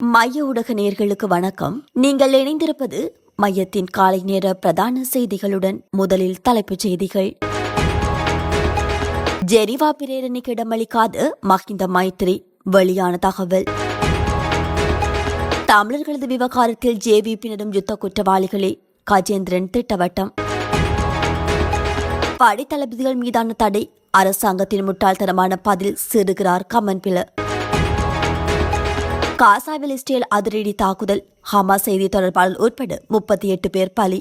மைய ஊடக நேயர்களுக்கு வணக்கம். நீங்கள் இணைந்திருப்பது மையத்தின் காலை நேர பிரதான செய்திகளுடன். முதலில் தலைப்புச் செய்திகள். ஜெனீவா பிரேரணைக்கு இடமளிக்காது மஹிந்த மைத்ரி, வெளியான தகவல். தமிழர்களது விவகாரத்தில் ஜேவிபியினரும் யுத்த குற்றவாளிகளே, கஜேந்திரன் திட்டவட்டம். படைத்தளபதிகள் மீதான தடை, அரசாங்கத்தின் முட்டாள்தனமான பதில், சிறுகிறார் கமன்பில. காசாவில் இஸ்ரேல் அதிரடி தாக்குதல், ஹமாஸ் செய்தி தொடர்பாளர் உட்பட 38 பேர் பலி.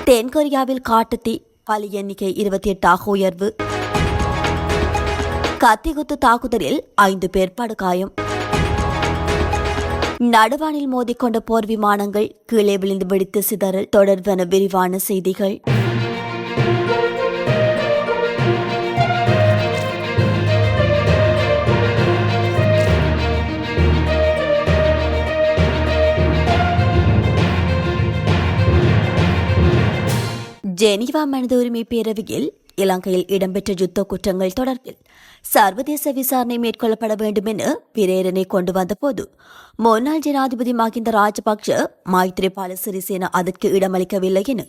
தென்கொரியாவில் காட்டுத்தீ, பலி எண்ணிக்கை 28 உயர்வு. கத்திகுத்து தாக்குதலில் 5 பேர் படுகாயம். நடுவானில் மோதிக்கொண்ட போர் விமானங்கள் கீழே விழுந்து வெடித்து சிதறல் தொடர்பான விரிவான செய்திகள். ஜெனீவா மனித உரிமை பேரவையில் இலங்கையில் இடம்பெற்ற யுத்த குற்றங்கள் தொடர்பில் சர்வதேச விசாரணை மேற்கொள்ளப்பட வேண்டும் என பிரேரணை கொண்டு வந்தபோது முன்னாள் ஜனாதிபதி மஹிந்த ராஜபக்ஷ, மைத்ரிபால சிறிசேன அதற்கு இடமளிக்கவில்லை என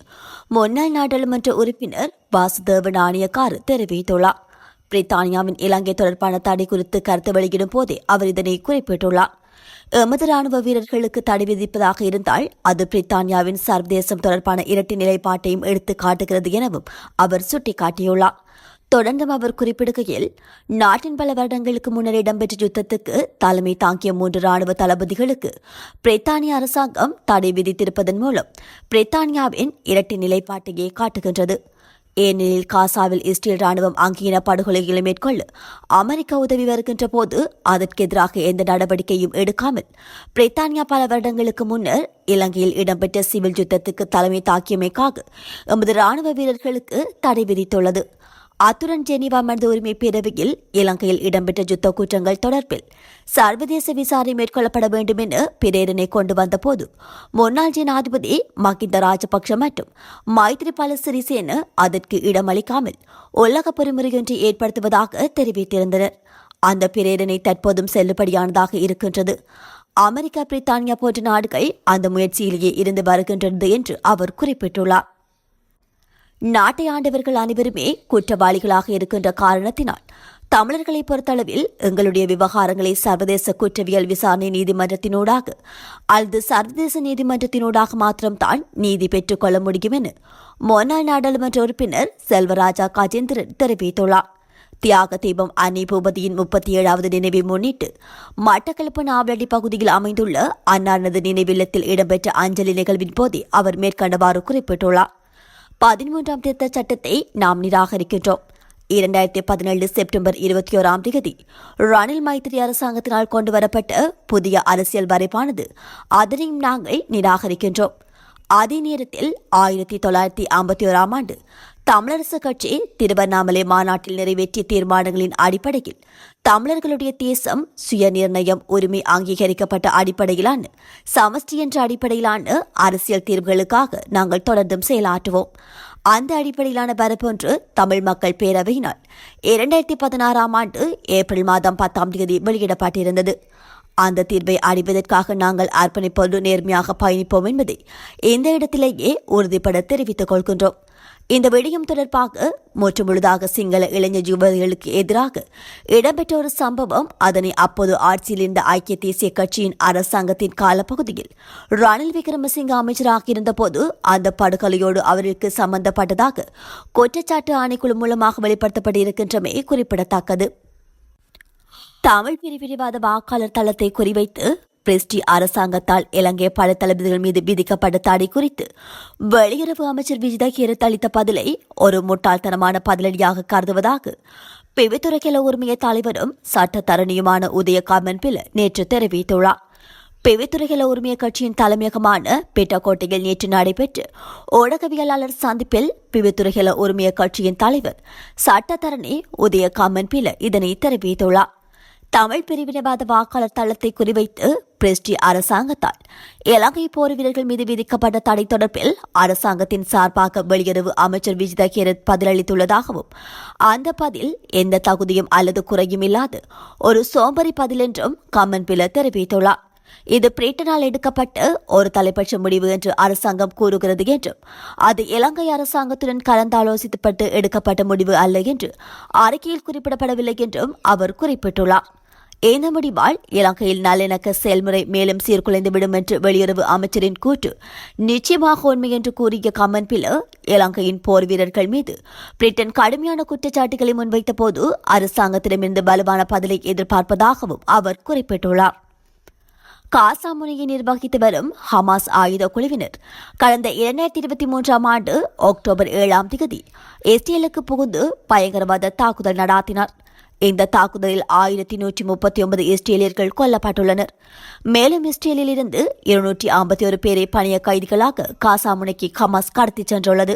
முன்னாள் நாடாளுமன்ற உறுப்பினர் வாசுதேவ நாணயக்கார் தெரிவித்துள்ளார். பிரித்தானியாவின் இலங்கை தொடர்பான தடை குறித்து கருத்து வெளியிடும் போதே அவர் இதனை குறிப்பிட்டுள்ளார். எமது ராணுவ வீரர்களுக்கு தடை விதிப்பதாக இருந்தால் அது பிரித்தானியாவின் சர்வதேசம் தொடர்பான இரட்டை நிலைப்பாட்டையும் எடுத்து காட்டுகிறது எனவும் அவர் சுட்டிக்காட்டியுள்ளார். தொடர்ந்தும் அவர் குறிப்பிடுகையில், நாட்டின் பல வருடங்களுக்கு முன்னர் இடம்பெற்ற யுத்தத்துக்கு தலைமை தாங்கிய 3 ராணுவ தளபதிகளுக்கு பிரித்தானிய அரசாங்கம் தடை விதித்திருப்பதன் மூலம் பிரித்தானியாவின் இரட்டை நிலைப்பாட்டையே காட்டுகின்றது. ஏனெனில் காசாவில் இஸ்ரேல் ராணுவம் அங்கீன படுகொலைகளை மேற்கொள்ள அமெரிக்கா உதவி வருகின்ற போது அதற்கு எதிராக எந்த நடவடிக்கையும் எடுக்காமல் பிரித்தானியா பல வருடங்களுக்கு முன்னர் இலங்கையில் இடம்பெற்ற சிவில் யுத்தத்துக்கு தலைமை தாக்கியமைக்காக எமது ராணுவ வீரர்களுக்கு தடை விதித்துள்ளது. அத்துடன் ஜெனீவா மனித உரிமை பேரவையில் இலங்கையில் இடம்பெற்ற யுத்த குற்றங்கள் தொடர்பில் சர்வதேச விசாரணை மேற்கொள்ளப்பட வேண்டும் என பிரேரணை கொண்டு வந்தபோது முன்னாள் ஜனாதிபதி மஹிந்த ராஜபக்ஷ மற்றும் மைத்ரிபால சிறிசேன அதற்கு இடமளிக்காமல் உலக பொறிமுறையொன்றை ஏற்படுத்துவதாக தெரிவித்திருந்தனர். அந்த பிரேரணை தற்போதும் செல்லுபடியானதாக இருக்கின்றது. அமெரிக்கா, பிரித்தானியா போன்ற நாடுகள் அந்த முயற்சியிலேயே இருந்து வருகின்றது என்று அவர் குறிப்பிட்டுள்ளார். நாட்டை ஆண்டவர்கள் அனைவருமே குற்றவாளிகளாக இருக்கின்ற காரணத்தினால் தமிழர்களை பொறுத்தளவில் எங்களுடைய விவகாரங்களை சர்வதேச குற்றவியல் விசாரணை நீதிமன்றத்தினூடாக அல்லது சர்வதேச நீதிமன்றத்தினூடாக மாத்திரம்தான் நீதி பெற்றுக் கொள்ள முடியும் என முன்னாள் நாடாளுமன்ற உறுப்பினர் செல்வராஜா கஜேந்திரன் தெரிவித்துள்ளார். தியாக தீபம் அன்னை பூபதியின் 37வது நினைவை முன்னிட்டு மட்டக்களப்பு நாவலடி பகுதியில் அமைந்துள்ள அன்னாரது நினைவில்லத்தில் இடம்பெற்ற அஞ்சலி நிகழ்வின் போதே அவர் மேற்கண்டவாறு குறிப்பிட்டுள்ளார். 13ஆம் திருத்த சட்டத்தை நாம் நிராகரிக்கின்றோம். 2017 செப்டம்பர் 21ஆம் தேதி ரணில் மைத்ரி அரசாங்கத்தினால் கொண்டுவரப்பட்ட புதிய அரசியல் வரைபானது, அதனையும் நாங்கள் நிராகரிக்கின்றோம். அதே நேரத்தில் 1951ஆம் ஆண்டு தமிழரசு கட்சி திருவண்ணாமலை மாநாட்டில் நிறைவேற்றிய தீர்மானங்களின் அடிப்படையில் தமிழர்களுடைய தேசம் சுயநிர்ணயம் உரிமை அங்கீகரிக்கப்பட்ட அடிப்படையிலான சமஷ்டி என்ற அடிப்படையிலான அரசியல் தீர்வுகளுக்காக நாங்கள் தொடர்ந்தும் செயலாற்றுவோம். அந்த அடிப்படையிலான வரப்பொன்று தமிழ் மக்கள் பேரவையினால் 2016ஆம் ஆண்டு ஏப்ரல் மாதம் 10ஆம் தேதி வெளியிடப்பட்டிருந்தது. அந்த தீர்வை அடைவதற்காக நாங்கள் அர்ப்பணிப்போடு நேர்மையாக பயணிப்போம் என்பதை இந்த இடத்திலேயே உறுதிப்பட தெரிவித்துக் கொள்கின்றோம். இந்த விடயம் தொடர்பாக முற்றுமுழுதாக சிங்கள இளைஞர் யுவதிகளுக்கு எதிராக இடம்பெற்ற ஒரு சம்பவம், அதனை அப்போது ஆட்சியில் இருந்த ஐக்கிய தேசிய கட்சியின் அரசாங்கத்தின் காலப்பகுதியில் ரணில் விக்ரமசிங்க அமைச்சராக இருந்தபோது அந்த படுகொலையோடு அவருக்கு சம்பந்தப்பட்டதாக குற்றச்சாட்டு ஆணைக்குழு மூலமாக வெளிப்படுத்தப்பட்டிருக்கின்றமை குறிப்பிடத்தக்கது. தமிழ் பிரிவினைவாத வாக்காளர் தளத்தை குறிவைத்து பிரிஸ்டி அரசாங்கத்தால் இலங்கை பல தளபதிகள் மீது விதிக்கப்பட்ட தடை குறித்து வெளியுறவு அமைச்சர் விஜித ஹேரத் அளித்த பதிலை ஒரு முட்டாள்தனமான பதிலடியாக கருதுவதாக பிவித்துறைகள உரிமைய தலைவரும் சட்டத்தரணியுமான உதய கமன்பில நேற்று தெரிவித்துள்ளார். பிவித்துறைகள உரிமைய கட்சியின் தலைமையகமான பெட்டக்கோட்டையில் நேற்று நடைபெற்ற ஊடகவியலாளர் சந்திப்பில் பிவித்துறைகள உரிமைய கட்சியின் தலைவர் சட்டத்தரணி உதய கமன்பில இதனை தெரிவித்துள்ளார். தமிழ் பிரிவினைவாத வாக்காளர் தளத்தை குறிவைத்து பிரெஸ்டி அரசாங்கத்தால் இலங்கை போர் வீரர்கள் மீது விதிக்கப்பட்ட தடை தொடர்பில் அரசாங்கத்தின் சார்பாக வெளியுறவு அமைச்சர் விஜித ஹேரத் பதிலளித்துள்ளதாகவும் அந்த பதில் எந்த தகுதியும் அல்லது குறையும் இல்லாத ஒரு சோம்பரி பதில் என்றும் கம்மன்பில தெரிவித்துள்ளார். இது பிரிட்டனால் எடுக்கப்பட்ட ஒரு தலைப்பட்ச முடிவு என்று அரசாங்கம் கூறுகிறது என்றும் அது இலங்கை அரசாங்கத்துடன் கலந்தாலோசிக்கப்பட்டு எடுக்கப்பட்ட முடிவு அல்ல என்று அறிக்கையில் குறிப்பிடப்படவில்லை என்றும் அவர் குறிப்பிட்டுள்ளார். இந்த முடிவால் இலங்கையில் நல்லிணக்க செயல்முறை மேலும் சீர்குலைந்துவிடும் என்று வெளியுறவு அமைச்சரின் கூற்று நிச்சயமாக உண்மை என்று கூறிய கம்மன்பில இலங்கையின் போர் வீரர்கள் மீது பிரிட்டன் கடுமையான குற்றச்சாட்டுகளை முன்வைத்த போது அரசாங்கத்திடமிருந்து பலமான பதிலை எதிர்பார்ப்பதாகவும் அவர் குறிப்பிட்டுள்ளார். காசா முனையை நிர்வகித்து வரும் ஹமாஸ் ஆயுத குழுவினர் கடந்த 2023 ஆண்டு அக்டோபர் 7 இஸ்ரேலுக்கு புகுந்து பயங்கரவாத தாக்குதல் நடத்தினார். இந்த தாக்குதலில் 1139 இஸ்ரேலியர்கள் கொல்லப்பட்டுள்ளனர். மேலும் இஸ்ரேலில் இருந்து 251 பேரை பணிய கைதிகளாக காசா முனைக்கு ஹமாஸ் கடத்திச் சென்றுள்ளது.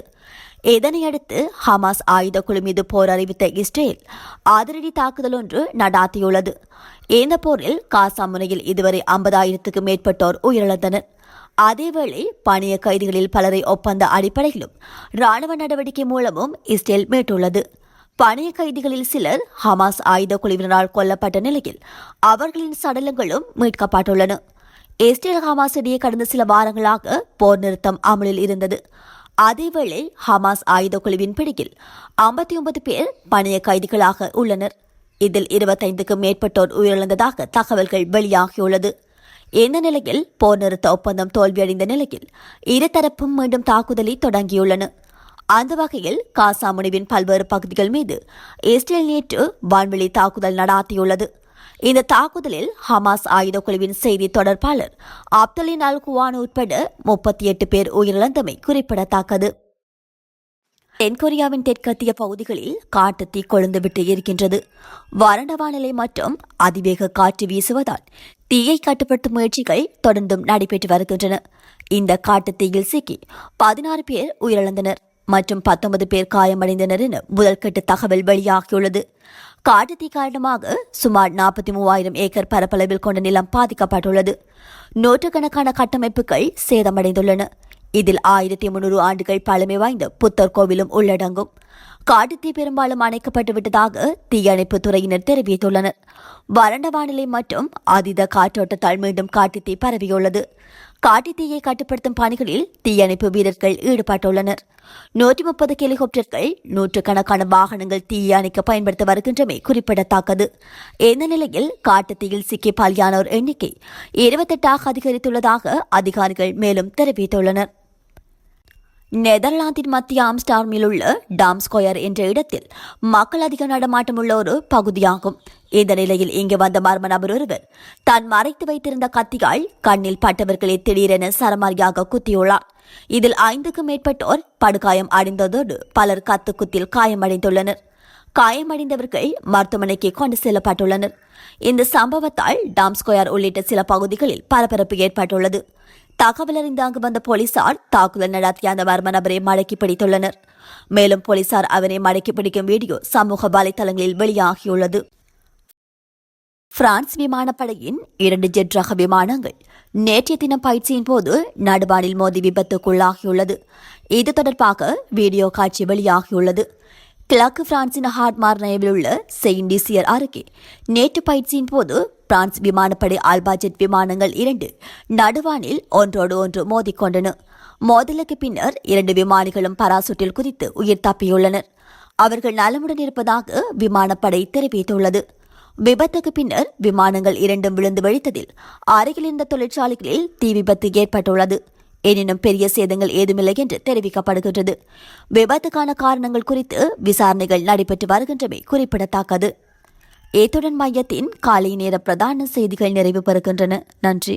இதனையடுத்து ஹமாஸ் ஆயுத குழு மீது போர் அறிவித்த இஸ்ரேல் அதிரடி தாக்குதல் ஒன்று நடாத்தியுள்ளது. இந்த போரில் காசா முனையில் இதுவரை 50,000க்கும் மேற்பட்டோர் உயிரிழந்தனர். அதேவேளை பணிய கைதிகளில் பலரை ஒப்பந்த அடிப்படையிலும் ராணுவ நடவடிக்கை மூலமும் இஸ்ரேல் மீட்டுள்ளது. பணிய கைதிகளில் சிலர் ஹமாஸ் ஆயுத குழுவினரால் கொல்லப்பட்ட நிலையில் அவர்களின் சடலங்களும் மீட்கப்பட்டுள்ளன. இஸ்ரேல் ஹமாஸ் இடையே கடந்த சில வாரங்களாக போர் நிறுத்தம் அமலில் இருந்தது. அதேவேளை ஹமாஸ் ஆயுத குழுவின் பிடியில் 59 பேர் பணிய கைதிகளாக உள்ளனர். இதில் 25க்கும் மேற்பட்டோர் உயிரிழந்ததாக தகவல்கள் வெளியாகியுள்ளது. இந்த நிலையில் போர் நிறுத்த ஒப்பந்தம் தோல்வியடைந்த நிலையில் இருதரப்பும் மீண்டும் தாக்குதலை தொடங்கியுள்ளன. அந்த வகையில் காசா முனைவின் பல்வேறு பகுதிகள் மீது இஸ்ரேல் நேற்று வான்வெளி தாக்குதல் நடாத்தியுள்ளது. இந்த தாக்குதலில் ஹமாஸ் ஆயுத குழுவின் செய்தி தொடர்பாளர் அப்தலின் அல் குவான் உட்பட 38 பேர் உயிரிழந்தமை குறிப்பிடத்தக்கது. தென்கொரியாவின் தெற்கத்திய பகுதிகளில் காட்டுத்தீ கொழுந்துவிட்டு இருக்கின்றது. வறண்ட வானிலை மற்றும் அதிவேக காற்று வீசுவதால் தீயை கட்டுப்படுத்தும் முயற்சிகள் தொடர்ந்தும் நடைபெற்று வருகின்றன. இந்த காட்டுத்தீயில் சிக்கி 16 பேர் உயிரிழந்தனர் மற்றும் 19 பேர் காயமடைந்தனர் என முதல்கட்ட தகவல் வெளியாகியுள்ளது. காட்டுத்தீ காரணமாக சுமார் 43,000 ஏக்கர் பரப்பளவில் கொண்ட நிலம் பாதிக்கப்பட்டுள்ளது. நூற்றுக்கணக்கான கட்டமைப்புகள் சேதமடைந்துள்ளன. இதில் 1300 ஆண்டுகள் பழமை வாய்ந்த புத்தர் கோவிலும் உள்ளடங்கும். காட்டுத்தீ பெரும்பாலும் அணைக்கப்பட்டு விட்டதாக தீயணைப்பு துறையினர் தெரிவித்துள்ளனர். வறண்ட வானிலை மற்றும் அதீத காற்றோட்டத்தால் மீண்டும் காட்டுத்தீ பரவியுள்ளது. காட்டுத்தீயை கட்டுப்படுத்தும் பணிகளில் தீயணைப்பு வீரர்கள் ஈடுபட்டுள்ளனர். 130 ஹெலிகாப்டர்கள், நூற்றுக்கணக்கான வாகனங்கள் தீயை அணைக்க பயன்படுத்த வருகின்றமை குறிப்பிடத்தக்கது. இந்த நிலையில் காட்டுத்தீயில் சிக்கி பலியானோர் எண்ணிக்கை 28 அதிகரித்துள்ளதாக அதிகாரிகள் மேலும் தெரிவித்துள்ளனர். நெதர்லாந்தின் மத்திய ஆம்ஸ்டார்மில் உள்ள டாம் ஸ்கொயர் என்ற இடத்தில் மக்கள் அதிக நடமாட்டம் உள்ள ஒரு பகுதியாகும். இந்த நிலையில் இங்கு வந்த மர்ம நபர் ஒருவர் தான் மறைத்து வைத்திருந்த கத்தியால் கண்ணில் பட்டவர்களை திடீரென சரமாரியாக குத்தியுள்ளார். இதில் 5க்கும் மேற்பட்டோர் படுகாயம் அடைந்ததோடு பலர் கத்துக்குத்தில் காயமடைந்துள்ளனர். காயமடைந்தவர்கள் மருத்துவமனைக்கு கொண்டு செல்லப்பட்டுள்ளனர். இந்த சம்பவத்தால் டாம் ஸ்கொயர் உள்ளிட்ட சில பகுதிகளில் பரபரப்பு ஏற்பட்டுள்ளது. தகவல் அறிந்து அங்கு வந்த போலீசார் தாக்குதல் நடத்திய அந்த மர்ம நபரை மடக்கி பிடித்துள்ளனர். மேலும் போலீசார் அவரை மடக்கி பிடிக்கும் வீடியோ சமூக வலைதளங்களில் வெளியாகியுள்ளது. பிரான்ஸ் விமானப்படையின் 2 ஜெட் ரக விமானங்கள் நேற்றைய தினம் பயிற்சியின் போது நடுவானில் மோதி விபத்துக்குள்ளாகியுள்ளது. இது தொடர்பாக வீடியோ காட்சி வெளியாகியுள்ளது. கிழக்கு பிரான்சின் ஹார்ட்மார்னேவில் உள்ள செயின்ட் டிசியர் அருகே நேற்று பயிற்சியின் போது பிரான்ஸ் விமானப்படை ஆல்பா ஜெட் விமானங்கள் 2 நடுவானில் ஒன்றோடு ஒன்று மோதிக்கொண்டன. மோதலுக்கு பின்னர் 2 விமானிகளும் பராசூட்டில் குதித்து உயிர் தப்பியுள்ளனர். அவர்கள் நலமுடன் இருப்பதாக விமானப்படை தெரிவித்துள்ளது. விபத்துக்கு பின்னர் விமானங்கள் 2 விழுந்து வெடித்ததில் அருகில் இருந்த தொழிற்சாலைகளில் தீ விபத்து ஏற்பட்டுள்ளது. எனினும் பெரிய சேதங்கள் ஏதுமில்லை என்று தெரிவிக்கப்படுகின்றது. விபத்துக்கான காரணங்கள் குறித்து விசாரணைகள் நடைபெற்று வருகின்றமை குறிப்பிடத்தக்கது. இத்துடன் மையத்தின் காலை நேர பிரதான செய்திகள் நிறைவு பெறுகின்றன. நன்றி.